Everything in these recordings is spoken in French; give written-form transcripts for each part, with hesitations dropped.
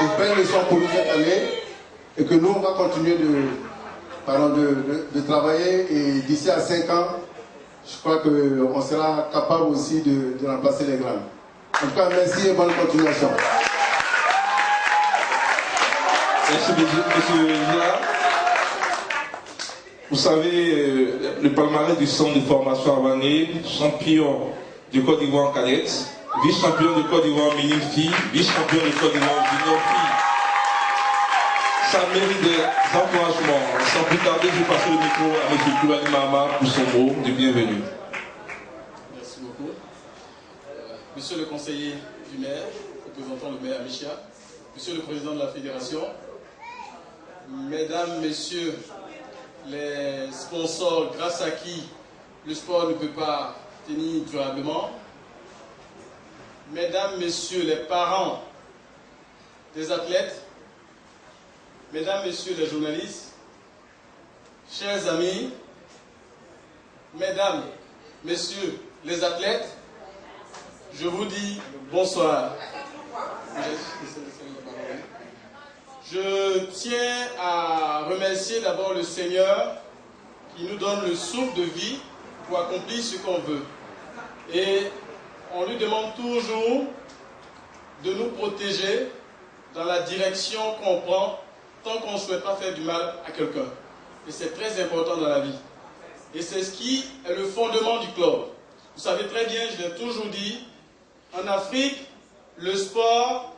une belle leçon pour nous cette année et que nous, on va continuer de travailler et d'ici à 5 ans, je crois qu'on sera capable aussi de remplacer les grands. En tout cas, merci et bonne continuation. Merci, monsieur Gérard. Vous savez, le palmarès du centre de formation Avané, champion du Côte d'Ivoire en cadette, vice-champion de Côte d'Ivoire en mini-fille, vice-champion de Côte d'Ivoire en junior-fille. Ça mérite des encouragements. Sans plus tarder, je vais passer le micro à M. Kouani Mahama pour son mot de bienvenue. Merci beaucoup. Monsieur le conseiller du maire, représentant le maire Amichia, Monsieur le président de la fédération, Mesdames, Messieurs, les sponsors grâce à qui le sport ne peut pas tenir durablement, Mesdames, Messieurs, les parents des athlètes, Mesdames, Messieurs les journalistes, chers amis, Mesdames, Messieurs les athlètes, je vous dis bonsoir. Je tiens à remercier d'abord le Seigneur qui nous donne le souffle de vie pour accomplir ce qu'on veut. Et on lui demande toujours de nous protéger dans la direction qu'on prend tant qu'on ne souhaite pas faire du mal à quelqu'un. Et c'est très important dans la vie. Et c'est ce qui est le fondement du club. Vous savez très bien, je l'ai toujours dit, en Afrique, le sport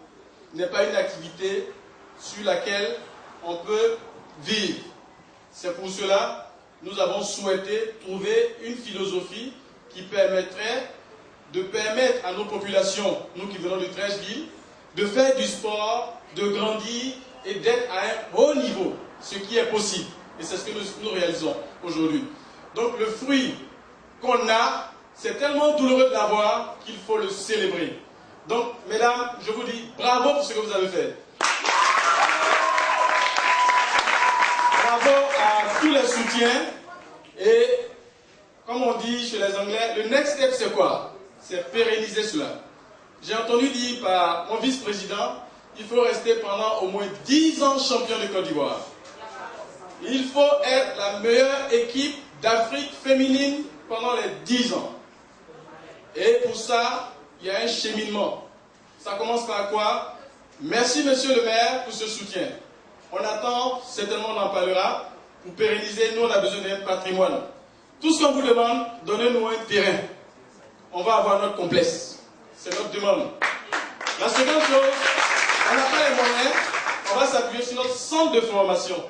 n'est pas une activité sur laquelle on peut vivre. C'est pour cela que nous avons souhaité trouver une philosophie qui permettrait de permettre à nos populations, nous qui venons de 13 villes, de faire du sport, de grandir et d'être à un haut niveau, ce qui est possible. Et c'est ce que nous réalisons aujourd'hui. Donc le fruit qu'on a, c'est tellement douloureux de l'avoir qu'il faut le célébrer. Donc, mesdames, je vous dis bravo pour ce que vous avez fait. Bravo à tous les soutiens. Et, comme on dit chez les Anglais, le next step c'est quoi? C'est pérenniser cela. J'ai entendu dire par mon vice-président, il faut rester pendant au moins 10 ans champion de Côte d'Ivoire. Il faut être la meilleure équipe d'Afrique féminine pendant les 10 ans. Et pour ça, il y a un cheminement. Ça commence par quoi? Merci, monsieur le maire, pour ce soutien. On attend, certainement on en parlera, pour pérenniser, nous on a besoin d'un patrimoine. Tout ce qu'on vous demande, donnez-nous un terrain. On va avoir notre complexe. C'est notre demande. La seconde chose, on n'a pas les moyens, on va s'appuyer sur notre centre de formation.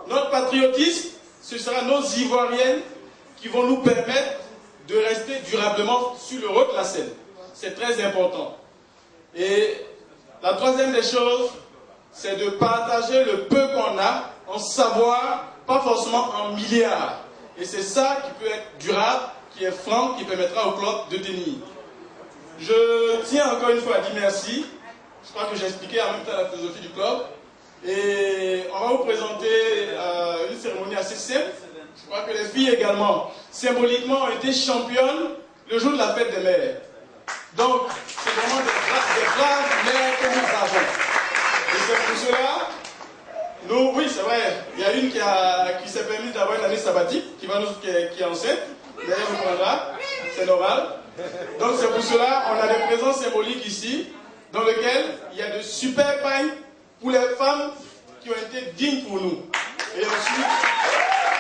Notre patriotisme, ce sera nos Ivoiriennes qui vont nous permettre de rester durablement sur le haut de la scène. C'est très important. Et la troisième des choses, c'est de partager le peu qu'on a en savoir, pas forcément en milliards. Et c'est ça qui peut être durable, qui est franc, qui permettra au club de tenir. Je tiens encore une fois à dire merci. Je crois que j'ai expliqué en même temps la philosophie du club. Et on va vous présenter une cérémonie assez simple. Je crois que les filles également, symboliquement, ont été championnes le jour de la fête des mères. Donc, c'est vraiment des braves mères que nous avons. Et c'est pour cela, nous, oui, c'est vrai, il y a une qui s'est permis d'avoir une année sabbatique, qui est enceinte, d'ailleurs vous prendra, c'est normal. Donc c'est pour cela, on a des présences symboliques ici, dans lesquelles il y a de super pagnes pour les femmes qui ont été dignes pour nous. Et ensuite,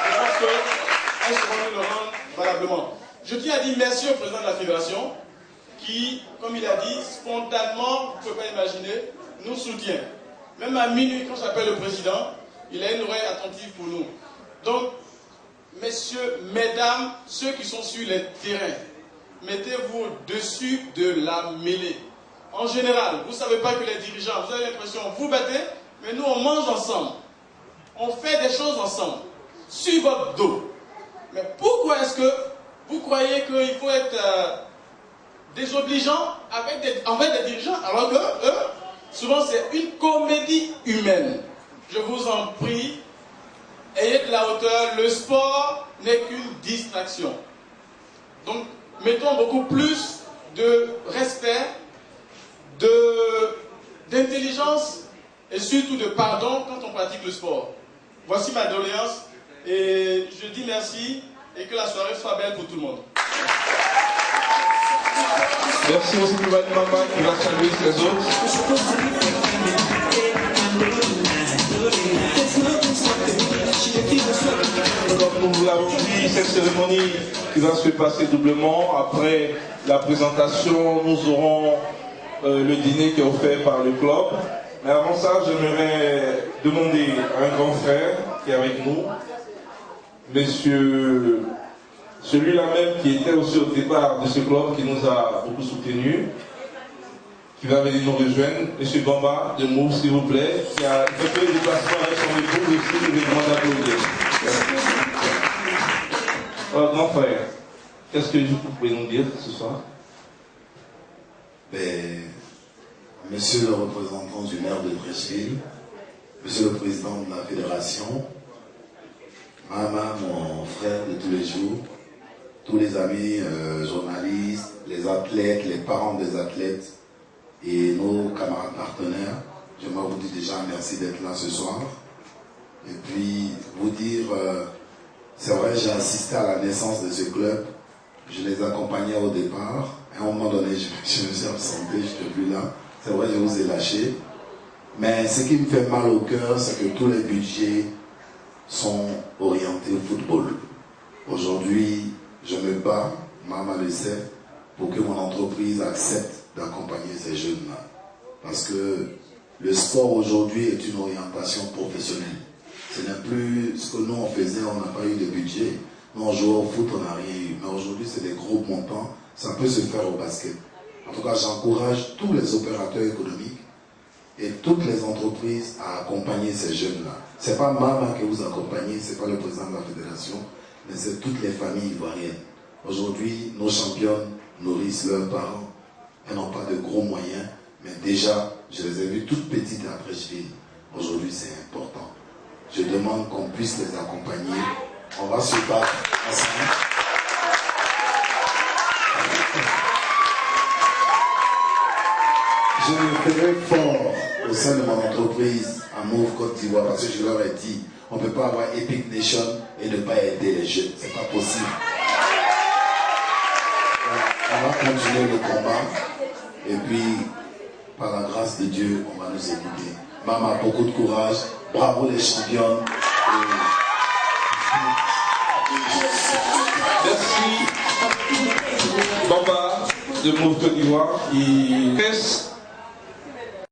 je pense qu'elles seront nous le rendre valablement. Je tiens à dire merci au président de la fédération, qui, comme il a dit, spontanément, vous ne pouvez pas imaginer, nous soutient. Même à minuit, quand j'appelle le président, il a une oreille attentive pour nous. Donc, messieurs, mesdames, ceux qui sont sur les terrains, mettez-vous au-dessus de la mêlée. En général, vous ne savez pas que les dirigeants, vous avez l'impression, vous battez, mais nous, on mange ensemble. On fait des choses ensemble, sur votre dos. Mais pourquoi est-ce que vous croyez qu'il faut être désobligeant envers des dirigeants, alors que eux, souvent c'est une comédie humaine. Je vous en prie, ayez de la hauteur, le sport n'est qu'une distraction. Donc, mettons beaucoup plus de respect, de d'intelligence et surtout de pardon quand on pratique le sport. Voici ma doléance et je dis merci et que la soirée soit belle pour tout le monde. Merci aussi pour votre maman qui va saluer les autres. Comme nous l'avons dit, cette cérémonie qui va se passer doublement. Après la présentation, nous aurons le dîner qui est offert par le club. Mais avant ça, j'aimerais demander à un grand frère qui est avec nous, monsieur, celui-là même qui était aussi au départ de ce club, qui nous a beaucoup soutenus, qui va venir nous rejoindre, monsieur Bamba de Mou, s'il vous plaît, qui a fait le déplacement avec son épouse aussi, je vais demander d'applaudir. Alors, grand frère, qu'est-ce que vous pouvez nous dire ce soir? Monsieur le représentant du maire de Brécheville, monsieur le président de la fédération, Mama, mon frère de tous les jours, tous les amis journalistes, les athlètes, les parents des athlètes et nos camarades partenaires, j'aimerais vous dire déjà merci d'être là ce soir. Et puis vous dire, c'est vrai, j'ai assisté à la naissance de ce club, je les accompagnais au départ, à un moment donné je me suis absenté, je n'étais plus là. C'est vrai, je vous ai lâché. Mais ce qui me fait mal au cœur, c'est que tous les budgets sont orientés au football. Aujourd'hui, je me bats, Maman le sait, pour que mon entreprise accepte d'accompagner ces jeunes-là. Parce que le sport aujourd'hui est une orientation professionnelle. Ce n'est plus ce que nous on faisait, on n'a pas eu de budget. Nous on jouait au foot, on n'a rien eu. Mais aujourd'hui, c'est des gros montants. Ça peut se faire au basket. En tout cas, j'encourage tous les opérateurs économiques et toutes les entreprises à accompagner ces jeunes-là. Ce n'est pas Maman que vous accompagnez, ce n'est pas le président de la fédération, mais c'est toutes les familles ivoiriennes. Aujourd'hui, nos championnes nourrissent leurs parents. Elles n'ont pas de gros moyens, mais déjà, je les ai vues toutes petites à Brécheville. Aujourd'hui, c'est important. Je demande qu'on puisse les accompagner. On va se battre ensemble. Je me ferai fort au sein de mon entreprise à Move Côte d'Ivoire parce que je leur ai dit, on ne peut pas avoir Epic Nation et ne pas aider les jeunes. C'est pas possible. On va continuer le combat et puis, par la grâce de Dieu, on va nous écouter. Maman, beaucoup de courage. Bravo les championnes. Merci. Bamba de Move Côte d'Ivoire qui reste